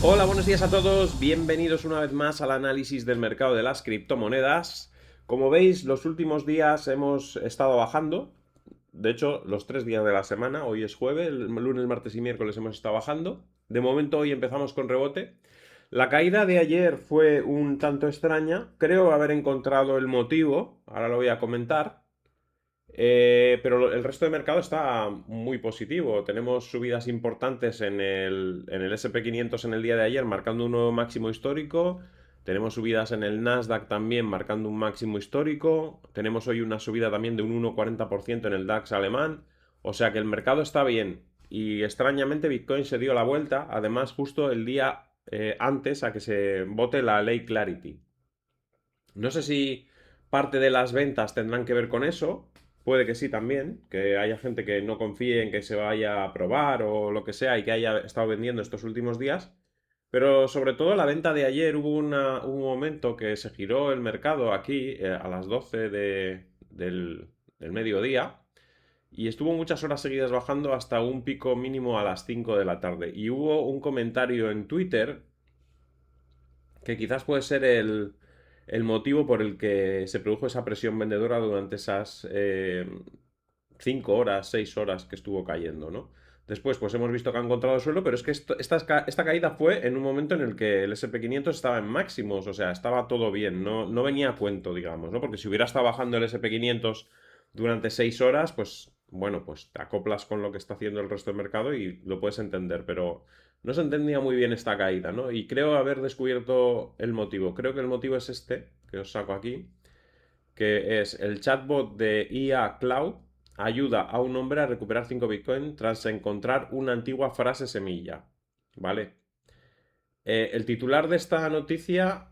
Hola, buenos días a todos. Bienvenidos una vez más al análisis del mercado de las criptomonedas. Como veis, los últimos días hemos estado bajando. De hecho, los 3 días de la semana, hoy es jueves, el lunes, martes y miércoles hemos estado bajando. De momento hoy empezamos con rebote. La caída de ayer fue un tanto extraña. Creo haber encontrado el motivo. Ahora lo voy a comentar. Pero el resto del mercado está muy positivo. Tenemos subidas importantes en el SP 500 en el día de ayer, marcando un nuevo máximo histórico. Tenemos subidas en el Nasdaq también, marcando un máximo histórico. Tenemos hoy una subida también de un 1,40% en el DAX alemán. O sea que el mercado está bien. Y extrañamente Bitcoin se dio la vuelta, además justo el día antes a que se vote la ley Clarity. No sé si parte de las ventas tendrán que ver con eso. Puede que sí también, que haya gente que no confíe en que se vaya a aprobar o lo que sea y que haya estado vendiendo estos últimos días. Pero sobre todo la venta de ayer hubo un momento que se giró el mercado aquí a las 12 del mediodía y estuvo muchas horas seguidas bajando hasta un pico mínimo a las 5 de la tarde. Y hubo un comentario en Twitter que quizás puede ser el motivo por el que se produjo esa presión vendedora durante esas 5 horas, 6 horas que estuvo cayendo, ¿no? Después, pues hemos visto que ha encontrado suelo, pero es que esta caída fue en un momento en el que el SP 500 estaba en máximos, o sea, estaba todo bien, no venía a cuento, digamos, ¿no? Porque si hubiera estado bajando el SP 500 durante 6 horas, pues bueno, pues te acoplas con lo que está haciendo el resto del mercado y lo puedes entender, pero no se entendía muy bien esta caída, ¿no? Y creo haber descubierto el motivo. Creo que el motivo es este, que os saco aquí, que es el chatbot de IA Cloud ayuda a un hombre a recuperar 5 Bitcoin tras encontrar una antigua frase semilla. ¿Vale? El titular de esta noticia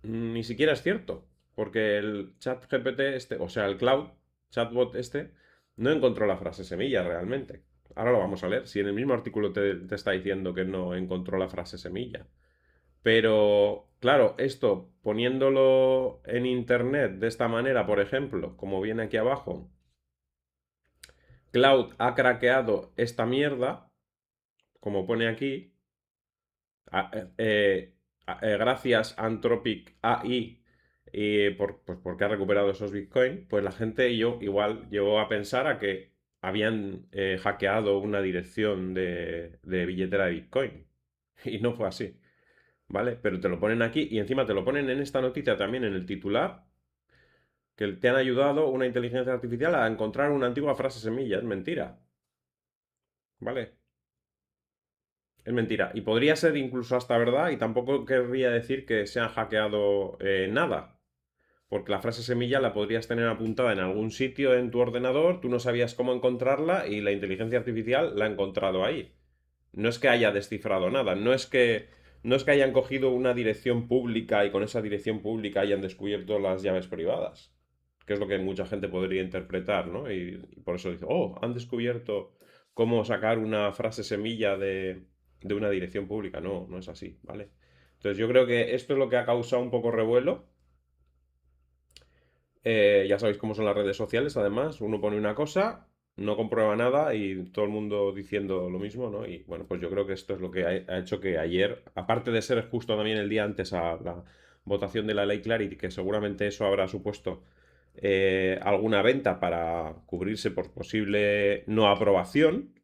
ni siquiera es cierto, porque el chat GPT este, o sea, el cloud chatbot este, no encontró la frase semilla realmente. Ahora lo vamos a leer, si en el mismo artículo te está diciendo que no encontró la frase semilla. Pero, claro, esto poniéndolo en internet de esta manera, por ejemplo, como viene aquí abajo, Cloud ha craqueado esta mierda, como pone aquí, gracias a Anthropic AI y pues porque ha recuperado esos Bitcoin, pues la gente yo igual llegó a pensar a que habían hackeado una dirección de billetera de Bitcoin. Y no fue así. ¿Vale? Pero te lo ponen aquí y encima te lo ponen en esta noticia también en el titular, que te han ayudado una inteligencia artificial a encontrar una antigua frase semilla. Es mentira, ¿vale? Es mentira. Y podría ser incluso hasta verdad y tampoco querría decir que se han hackeado nada. Porque la frase semilla la podrías tener apuntada en algún sitio en tu ordenador, tú no sabías cómo encontrarla y la inteligencia artificial la ha encontrado ahí. No es que haya descifrado nada, no es que hayan cogido una dirección pública y con esa dirección pública hayan descubierto las llaves privadas, que es lo que mucha gente podría interpretar, ¿no? Y por eso dice, oh, han descubierto cómo sacar una frase semilla de una dirección pública. No, no es así, ¿vale? Entonces yo creo que esto es lo que ha causado un poco revuelo. Ya sabéis cómo son las redes sociales, además, uno pone una cosa, no comprueba nada y todo el mundo diciendo lo mismo, ¿no? Y bueno, pues yo creo que esto es lo que ha hecho que ayer, aparte de ser justo también el día antes a la votación de la ley Clarity, que seguramente eso habrá supuesto alguna venta para cubrirse por posible no aprobación,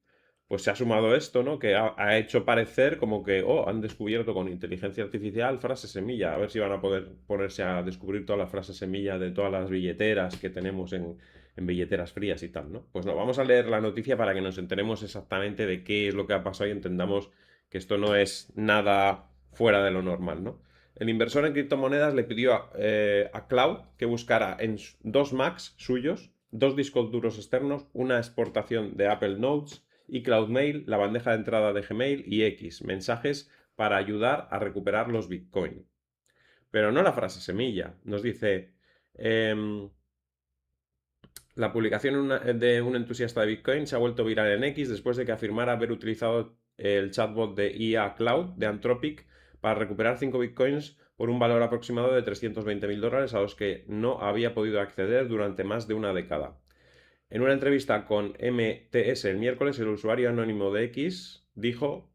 pues se ha sumado esto, ¿no? Que ha hecho parecer como que, oh, han descubierto con inteligencia artificial frases semilla. A ver si van a poder ponerse a descubrir todas las frases semilla de todas las billeteras que tenemos en billeteras frías y tal, ¿no? Pues no, vamos a leer la noticia para que nos enteremos exactamente de qué es lo que ha pasado y entendamos que esto no es nada fuera de lo normal, ¿no? El inversor en criptomonedas le pidió a Cloud que buscara en dos Macs suyos, dos discos duros externos, una exportación de Apple Notes y CloudMail, la bandeja de entrada de Gmail y X, mensajes para ayudar a recuperar los Bitcoin. Pero no la frase semilla. Nos dice, la publicación de un entusiasta de Bitcoin se ha vuelto viral en X después de que afirmara haber utilizado el chatbot de IA Cloud de Anthropic para recuperar 5 Bitcoins por un valor aproximado de $320.000 a los que no había podido acceder durante más de una década. En una entrevista con MTS el miércoles, el usuario anónimo de X dijo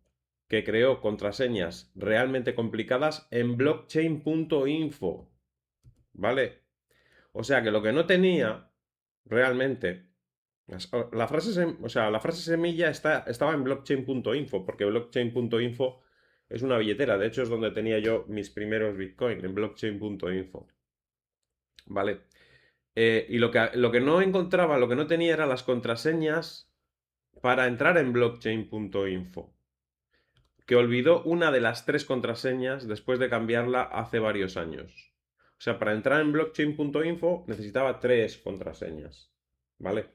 que creó contraseñas realmente complicadas en blockchain.info, ¿vale? O sea que lo que no tenía realmente, la frase semilla estaba en blockchain.info, porque blockchain.info es una billetera, de hecho es donde tenía yo mis primeros Bitcoin, en blockchain.info, ¿vale? Y lo que no encontraba, lo que no tenía eran las contraseñas para entrar en blockchain.info, que olvidó una de las tres contraseñas después de cambiarla hace varios años. O sea, para entrar en blockchain.info necesitaba tres contraseñas, ¿vale?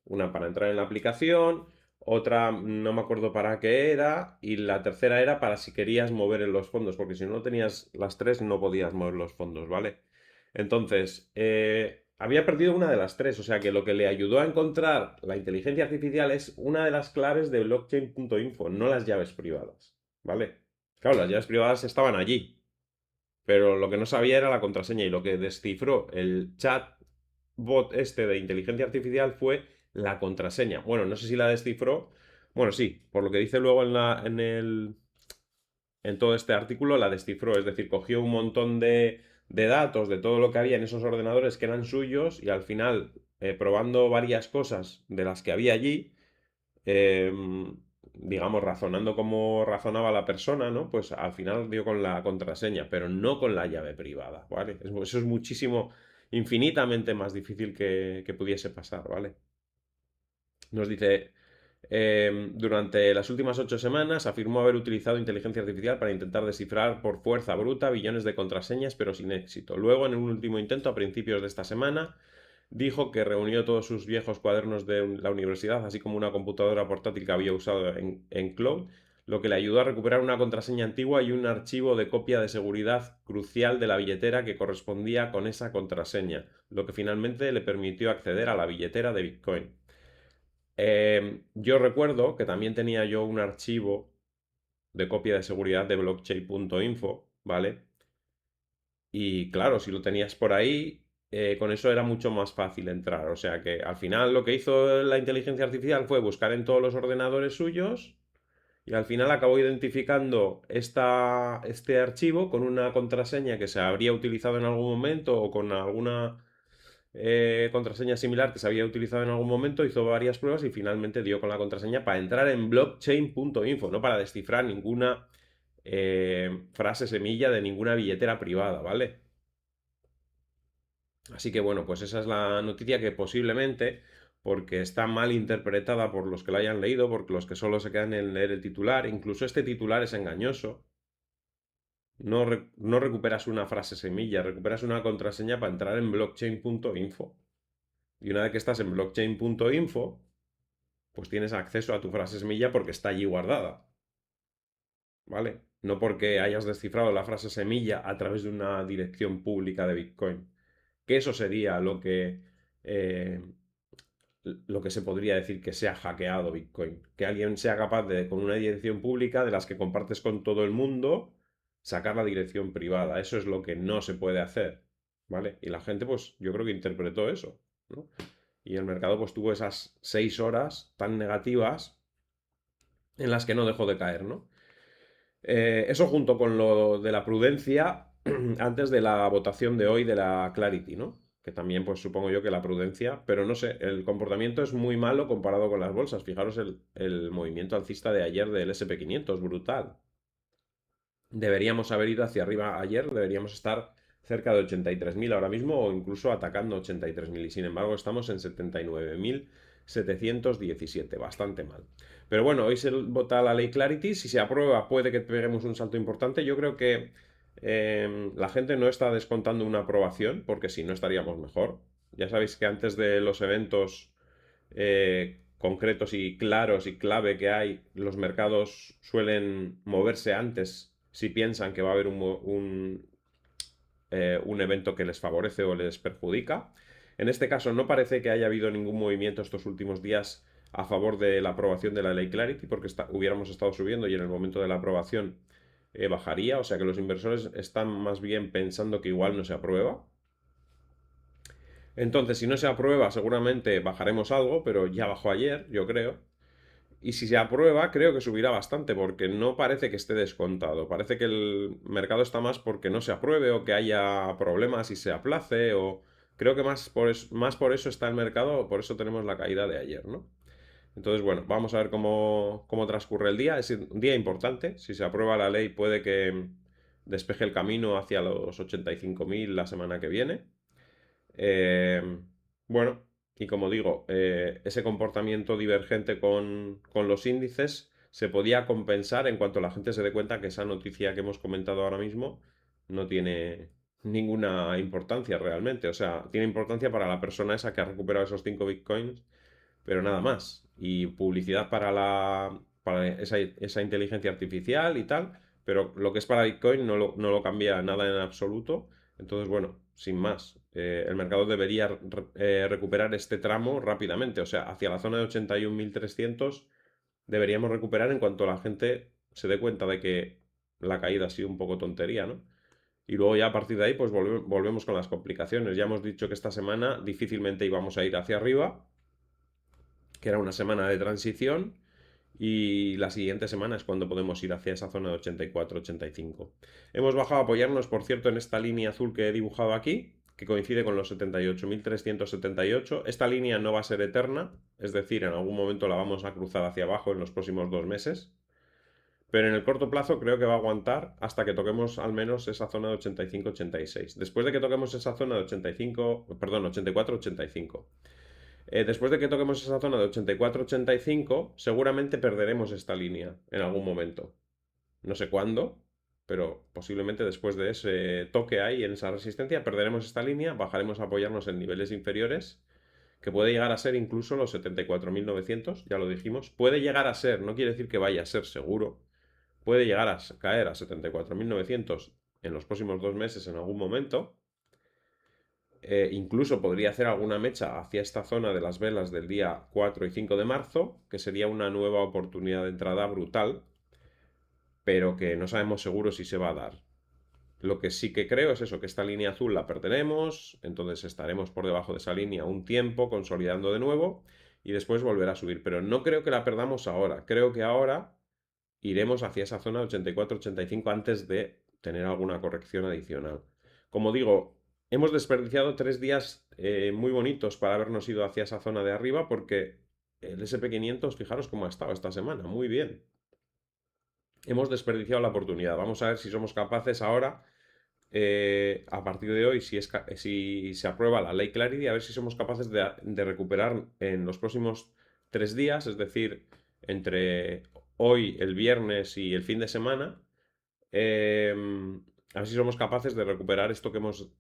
Una para entrar en la aplicación, otra no me acuerdo para qué era, y la tercera era para si querías mover en los fondos, porque si no tenías las tres no podías mover los fondos, ¿vale? Entonces, había perdido una de las tres, o sea que lo que le ayudó a encontrar la inteligencia artificial es una de las claves de blockchain.info, no las llaves privadas, ¿vale? Claro, las llaves privadas estaban allí, pero lo que no sabía era la contraseña y lo que descifró el chat bot este de inteligencia artificial fue la contraseña. Bueno, no sé si la descifró. Bueno, sí, por lo que dice luego en todo este artículo, la descifró. Es decir, cogió un montón de datos de todo lo que había en esos ordenadores que eran suyos y al final, probando varias cosas de las que había allí, eh, digamos, razonando como razonaba la persona, ¿no? Pues al final dio con la contraseña, pero no con la llave privada, ¿vale? Eso es muchísimo, infinitamente más difícil que pudiese pasar, ¿vale? Nos dice, durante las últimas 8 semanas afirmó haber utilizado inteligencia artificial para intentar descifrar por fuerza bruta billones de contraseñas, pero sin éxito. Luego, en un último intento, a principios de esta semana, dijo que reunió todos sus viejos cuadernos de la universidad, así como una computadora portátil que había usado en cloud, lo que le ayudó a recuperar una contraseña antigua y un archivo de copia de seguridad crucial de la billetera que correspondía con esa contraseña, lo que finalmente le permitió acceder a la billetera de Bitcoin. Yo recuerdo que también tenía yo un archivo de copia de seguridad de blockchain.info, ¿vale? Y claro, si lo tenías por ahí, con eso era mucho más fácil entrar. O sea que al final lo que hizo la inteligencia artificial fue buscar en todos los ordenadores suyos y al final acabó identificando este archivo con una contraseña que se habría utilizado en algún momento o con alguna contraseña similar que se había utilizado en algún momento, hizo varias pruebas y finalmente dio con la contraseña para entrar en blockchain.info, no para descifrar ninguna frase semilla de ninguna billetera privada, ¿vale? Así que bueno, pues esa es la noticia que posiblemente, porque está mal interpretada por los que la hayan leído, porque los que solo se quedan en leer el titular, incluso este titular es engañoso. No recuperas una frase semilla, recuperas una contraseña para entrar en blockchain.info. Y una vez que estás en blockchain.info, pues tienes acceso a tu frase semilla porque está allí guardada, ¿vale? No porque hayas descifrado la frase semilla a través de una dirección pública de Bitcoin. Que eso sería eh, lo que se podría decir que se ha hackeado Bitcoin. Que alguien sea capaz de, con una dirección pública de las que compartes con todo el mundo, sacar la dirección privada. Eso es lo que no se puede hacer, ¿vale? Y la gente, pues yo creo que interpretó eso, ¿no? Y el mercado pues tuvo esas 6 horas tan negativas en las que no dejó de caer, ¿no? Eso junto con lo de la prudencia antes de la votación de hoy de la Clarity, ¿no? Que también pues supongo yo que la prudencia, pero no sé, el comportamiento es muy malo comparado con las bolsas. Fijaros el movimiento alcista de ayer del SP 500, brutal. Deberíamos haber ido hacia arriba ayer, deberíamos estar cerca de 83.000 ahora mismo o incluso atacando 83.000 y sin embargo estamos en 79.717, bastante mal. Pero bueno, hoy se vota la ley Clarity, si se aprueba puede que peguemos un salto importante. Yo creo que la gente no está descontando una aprobación porque si no estaríamos mejor. Ya sabéis que antes de los eventos concretos y claros y clave que hay, los mercados suelen moverse antes si piensan que va a haber un evento que les favorece o les perjudica. En este caso no parece que haya habido ningún movimiento estos últimos días a favor de la aprobación de la ley Clarity porque hubiéramos estado subiendo y en el momento de la aprobación bajaría, o sea que los inversores están más bien pensando que igual no se aprueba. Entonces, si no se aprueba, seguramente bajaremos algo, pero ya bajó ayer, yo creo. Y si se aprueba, creo que subirá bastante, porque no parece que esté descontado. Parece que el mercado está más porque no se apruebe o que haya problemas y se aplace, o creo que más por eso está el mercado, por eso tenemos la caída de ayer, ¿no? Entonces, bueno, vamos a ver cómo transcurre el día. Es un día importante. Si se aprueba la ley, puede que despeje el camino hacia los 85.000 la semana que viene. Eh, bueno, y como digo, ese comportamiento divergente con los índices se podía compensar en cuanto la gente se dé cuenta que esa noticia que hemos comentado ahora mismo no tiene ninguna importancia realmente. O sea, tiene importancia para la persona esa que ha recuperado esos 5 bitcoins, pero nada más. Y publicidad para esa inteligencia artificial y tal, pero lo que es para Bitcoin no lo cambia nada en absoluto. Entonces, bueno, sin más, el mercado debería recuperar este tramo rápidamente, o sea, hacia la zona de 81.300 deberíamos recuperar en cuanto la gente se dé cuenta de que la caída ha sido un poco tontería, ¿no? Y luego ya a partir de ahí, pues volvemos con las complicaciones. Ya hemos dicho que esta semana difícilmente íbamos a ir hacia arriba, que era una semana de transición, y la siguiente semana es cuando podemos ir hacia esa zona de 84-85. Hemos bajado a apoyarnos, por cierto, en esta línea azul que he dibujado aquí, que coincide con los 78.378. Esta línea no va a ser eterna, es decir, en algún momento la vamos a cruzar hacia abajo en los próximos 2 meses, pero en el corto plazo creo que va a aguantar hasta que toquemos al menos esa zona de 85-86. Después de que toquemos esa zona de 85, perdón, 84-85. Después de que toquemos esa zona de 84-85, seguramente perderemos esta línea en algún momento. No sé cuándo, pero posiblemente después de ese toque ahí en esa resistencia, perderemos esta línea, bajaremos a apoyarnos en niveles inferiores, que puede llegar a ser incluso los 74.900, ya lo dijimos. Puede llegar a ser, no quiere decir que vaya a ser seguro, puede llegar a caer a 74.900 en los próximos 2 meses en algún momento. Incluso podría hacer alguna mecha hacia esta zona de las velas del día 4 y 5 de marzo, que sería una nueva oportunidad de entrada brutal, pero que no sabemos seguro si se va a dar. Lo que sí que creo es eso, que esta línea azul la perderemos, entonces estaremos por debajo de esa línea un tiempo, consolidando de nuevo, y después volverá a subir. Pero no creo que la perdamos ahora. Creo que ahora iremos hacia esa zona 84-85 antes de tener alguna corrección adicional. Como digo, hemos desperdiciado 3 días muy bonitos para habernos ido hacia esa zona de arriba, porque el SP500, fijaros cómo ha estado esta semana, muy bien. Hemos desperdiciado la oportunidad. Vamos a ver si somos capaces ahora, a partir de hoy, si se aprueba la ley Clarity, a ver si somos capaces de recuperar en los próximos 3 días, es decir, entre hoy, el viernes y el fin de semana, a ver si somos capaces de recuperar esto que nos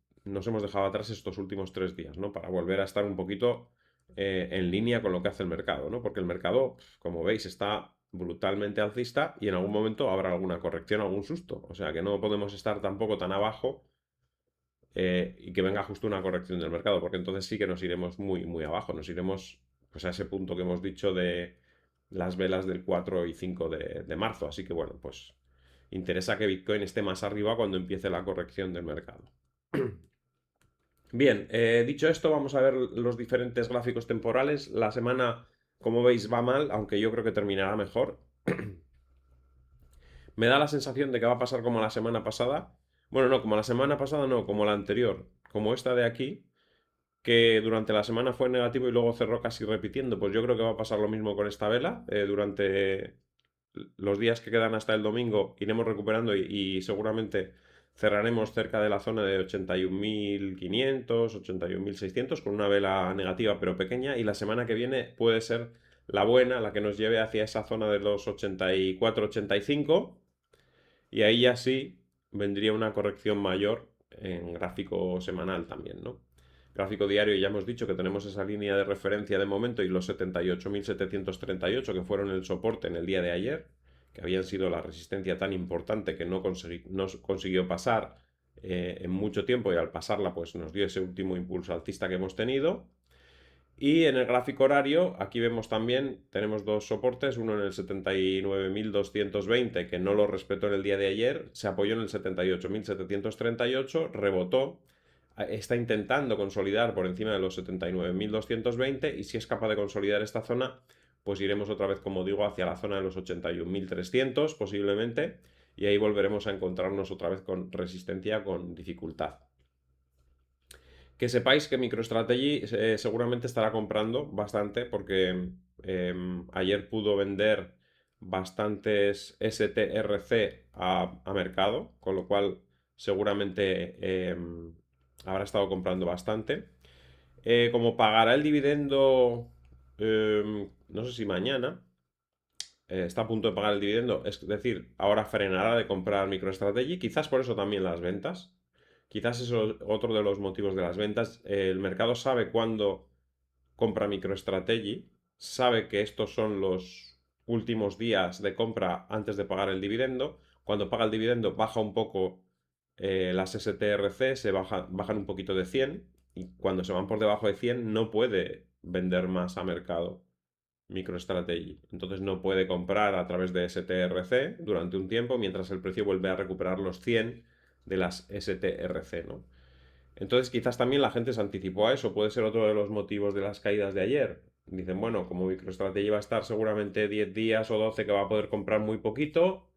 hemos dejado atrás estos últimos 3 días, ¿no? Para volver a estar un poquito en línea con lo que hace el mercado, ¿no? Porque el mercado, como veis, está brutalmente alcista y en algún momento habrá alguna corrección, algún susto. O sea que no podemos estar tampoco tan abajo y que venga justo una corrección del mercado, porque entonces sí que nos iremos muy, muy abajo. Nos iremos pues, a ese punto que hemos dicho de las velas del 4 y 5 de marzo. Así que bueno, pues interesa que Bitcoin esté más arriba cuando empiece la corrección del mercado. Bien, dicho esto, vamos a ver los diferentes gráficos temporales. La semana, como veis, va mal, aunque yo creo que terminará mejor. Me da la sensación de que va a pasar como la semana pasada. Bueno, no, como la semana pasada, no, como la anterior, como esta de aquí, que durante la semana fue negativo y luego cerró casi repitiendo. Pues yo creo que va a pasar lo mismo con esta vela. Durante los días que quedan hasta el domingo iremos recuperando y seguramente cerraremos cerca de la zona de 81.500, 81.600 con una vela negativa pero pequeña, y la semana que viene puede ser la buena, la que nos lleve hacia esa zona de los 84-85, y ahí ya sí vendría una corrección mayor en gráfico semanal también, ¿no? Gráfico diario, ya hemos dicho que tenemos esa línea de referencia de momento y los 78.738 que fueron el soporte en el día de ayer, que habían sido la resistencia tan importante que no consiguió pasar en mucho tiempo, y al pasarla pues nos dio ese último impulso alcista que hemos tenido. Y en el gráfico horario, aquí vemos también, tenemos dos soportes, uno en el 79.220, que no lo respetó en el día de ayer, se apoyó en el 78.738, rebotó, está intentando consolidar por encima de los 79.220, y si es capaz de consolidar esta zona, pues iremos otra vez, como digo, hacia la zona de los 81.300 posiblemente, y ahí volveremos a encontrarnos otra vez con resistencia, con dificultad. Que sepáis que MicroStrategy seguramente estará comprando bastante porque ayer pudo vender bastantes STRC a mercado, con lo cual seguramente habrá estado comprando bastante. Como pagará el dividendo, no sé si mañana, está a punto de pagar el dividendo, es decir, ahora frenará de comprar MicroStrategy, quizás por eso también las ventas. Quizás eso es otro de los motivos de las ventas. El mercado sabe cuándo compra MicroStrategy, sabe que estos son los últimos días de compra antes de pagar el dividendo. Cuando paga el dividendo baja un poco las STRC, bajan un poquito de 100 y cuando se van por debajo de 100 no puede vender más a mercado MicroStrategy. Entonces no puede comprar a través de STRC durante un tiempo mientras el precio vuelve a recuperar los 100 de las STRC, ¿no? Entonces quizás también la gente se anticipó a eso, puede ser otro de los motivos de las caídas de ayer. Dicen, bueno, como MicroStrategy va a estar seguramente 10 días o 12 que va a poder comprar muy poquito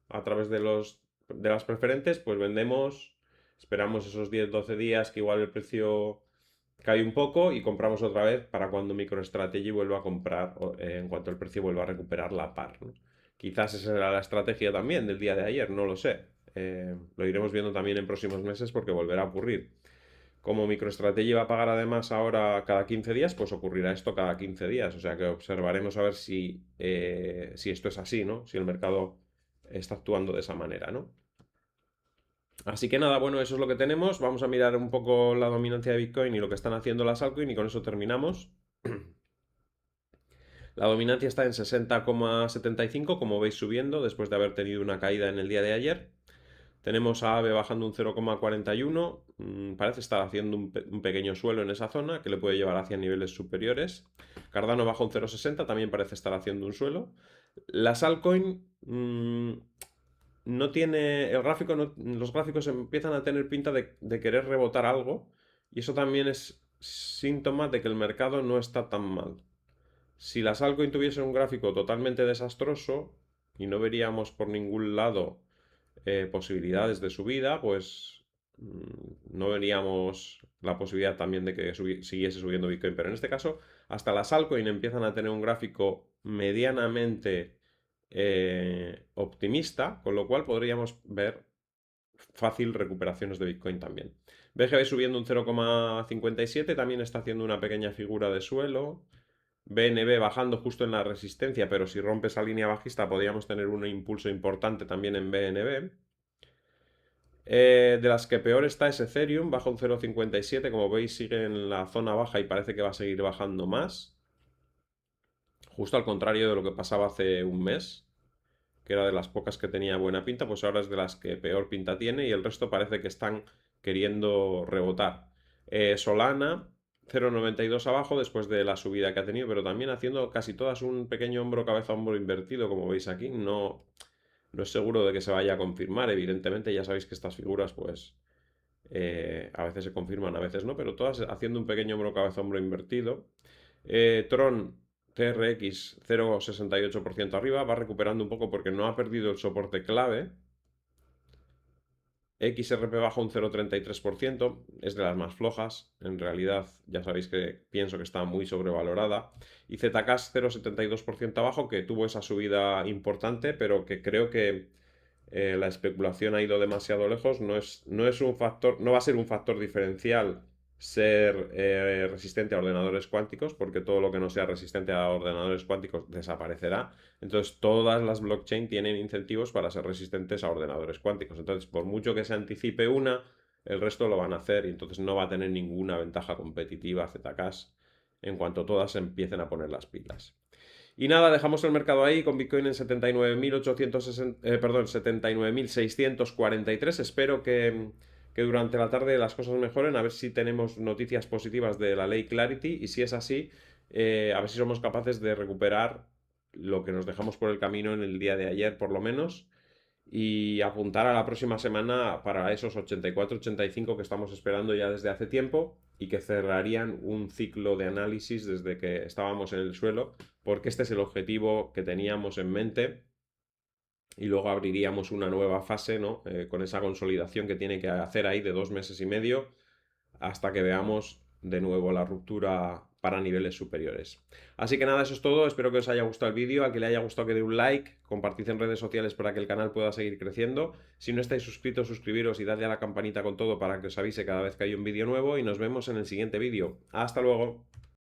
a través de las preferentes, pues vendemos, esperamos esos 10-12 días que igual el precio cae un poco y compramos otra vez para cuando MicroStrategy vuelva a comprar en cuanto el precio vuelva a recuperar la par, ¿no? Quizás esa era la estrategia también del día de ayer, no lo sé. Lo iremos viendo también en próximos meses porque volverá a ocurrir. Como MicroStrategy va a pagar además ahora cada 15 días, pues ocurrirá esto cada 15 días. O sea que observaremos a ver si esto es así, ¿no? Si el mercado está actuando de esa manera, ¿no? Así que nada, bueno, eso es lo que tenemos. Vamos a mirar un poco la dominancia de Bitcoin y lo que están haciendo las altcoins y con eso terminamos. La dominancia está en 60,75, como veis subiendo, después de haber tenido una caída en el día de ayer. Tenemos a AVE bajando un 0,41, parece estar haciendo un pequeño suelo en esa zona que le puede llevar hacia niveles superiores. Cardano baja un 0,60, también parece estar haciendo un suelo. Las altcoin no tiene, el gráfico los gráficos empiezan a tener pinta de querer rebotar algo y eso también es síntoma de que el mercado no está tan mal. Si las altcoin tuviese un gráfico totalmente desastroso y no veríamos por ningún lado posibilidades de subida, pues no veríamos la posibilidad también de que siguiese subiendo Bitcoin. Pero en este caso, hasta las altcoin empiezan a tener un gráfico medianamente optimista, con lo cual podríamos ver fácil recuperaciones de Bitcoin también. BGB subiendo un 0,57, también está haciendo una pequeña figura de suelo. BNB bajando justo en la resistencia, pero si rompe esa línea bajista podríamos tener un impulso importante también en BNB. De las que peor está es Ethereum, baja un 0,57, como veis sigue en la zona baja y parece que va a seguir bajando más. Justo al contrario de lo que pasaba hace un mes, que era de las pocas que tenía buena pinta, pues ahora es de las que peor pinta tiene y el resto parece que están queriendo rebotar. Solana 0,92 abajo después de la subida que ha tenido, pero también haciendo casi todas un pequeño hombro, cabeza, hombro invertido, como veis aquí. No es seguro de que se vaya a confirmar, evidentemente, ya sabéis que estas figuras, pues, a veces se confirman, a veces no, pero todas haciendo un pequeño hombro, cabeza, hombro invertido. Tron TRX 0,68% arriba, va recuperando un poco porque no ha perdido el soporte clave. XRP baja un 0,33%, es de las más flojas, en realidad ya sabéis que pienso que está muy sobrevalorada. Y ZK 0,72% abajo, que tuvo esa subida importante, pero que creo que la especulación ha ido demasiado lejos, no es un factor, no va a ser un factor diferencial ser resistente a ordenadores cuánticos, porque todo lo que no sea resistente a ordenadores cuánticos desaparecerá. Entonces, todas las blockchain tienen incentivos para ser resistentes a ordenadores cuánticos. Entonces, por mucho que se anticipe una, el resto lo van a hacer y entonces no va a tener ninguna ventaja competitiva ZKs en cuanto todas empiecen a poner las pilas. Y nada, dejamos el mercado ahí con Bitcoin en 79.643. Espero que durante la tarde las cosas mejoren, a ver si tenemos noticias positivas de la ley Clarity y si es así, a ver si somos capaces de recuperar lo que nos dejamos por el camino en el día de ayer, por lo menos, y apuntar a la próxima semana para esos 84-85 que estamos esperando ya desde hace tiempo y que cerrarían un ciclo de análisis desde que estábamos en el suelo, porque este es el objetivo que teníamos en mente y luego abriríamos una nueva fase, ¿no? Con esa consolidación que tiene que hacer ahí de 2 meses y medio hasta que veamos de nuevo la ruptura para niveles superiores. Así que nada, eso es todo. Espero que os haya gustado el vídeo. Al que le haya gustado que dé un like, compartid en redes sociales para que el canal pueda seguir creciendo. Si no estáis suscritos, suscribiros y dadle a la campanita con todo para que os avise cada vez que hay un vídeo nuevo y nos vemos en el siguiente vídeo. Hasta luego.